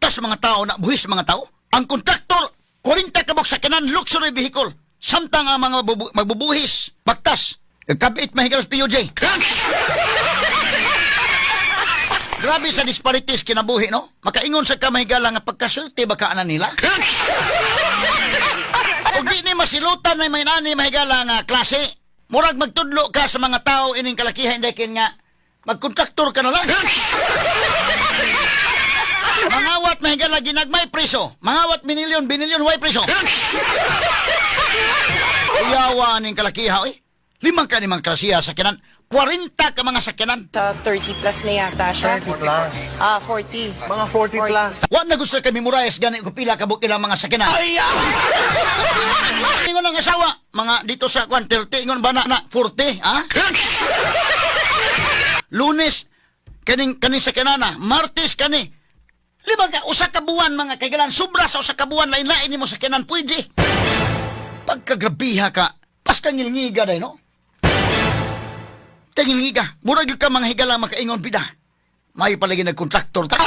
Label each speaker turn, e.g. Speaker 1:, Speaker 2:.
Speaker 1: butas mga tao na buhis mga tao. Ang kontraktor 40 kabok sa kanan luxury vehicle. Samtang ang mga magbubuhis, baktas, kabit mahigal sa POJ. Grabe sa disparities kinabuhi, no? Makaingon sa kamahigala nga pagkasulti baka ana nila. O di ni masilutan na may nani mahigala nga klase. Murag magtudlo ka sa mga tao ining kalakihan dakin nga magkontraktor ka na lang. Mangawat mahigala ginagmay preso. Mangawat binilyon way preso. Iyawa ning kalakiha, eh. 5 ka ni mga klasiha sa sakyanan. 40 ka mga sakyanan.
Speaker 2: Sa 30 plus na yata siya.
Speaker 3: 30 plus.
Speaker 2: 40.
Speaker 3: Mga 40 plus.
Speaker 1: Wa na gusto kami Murayas gani ko pila kabuk ilang mga sakyanan. Ingon ang asawa, mga dito sa 30, ingon ba na 40, ha? Lunes, kaning sakyanan na. Martes, kani. 5 ka, usa ka buwan mga kaigalan. Sobra sa usa ka buwan, lain-lain ni mo sakyanan, pwede. Pagkagabiha ka, pas kang ngilngiga day, no? Tangilngiga, murag ka mga higala makaingon pida. May palagi nagkontraktor ta.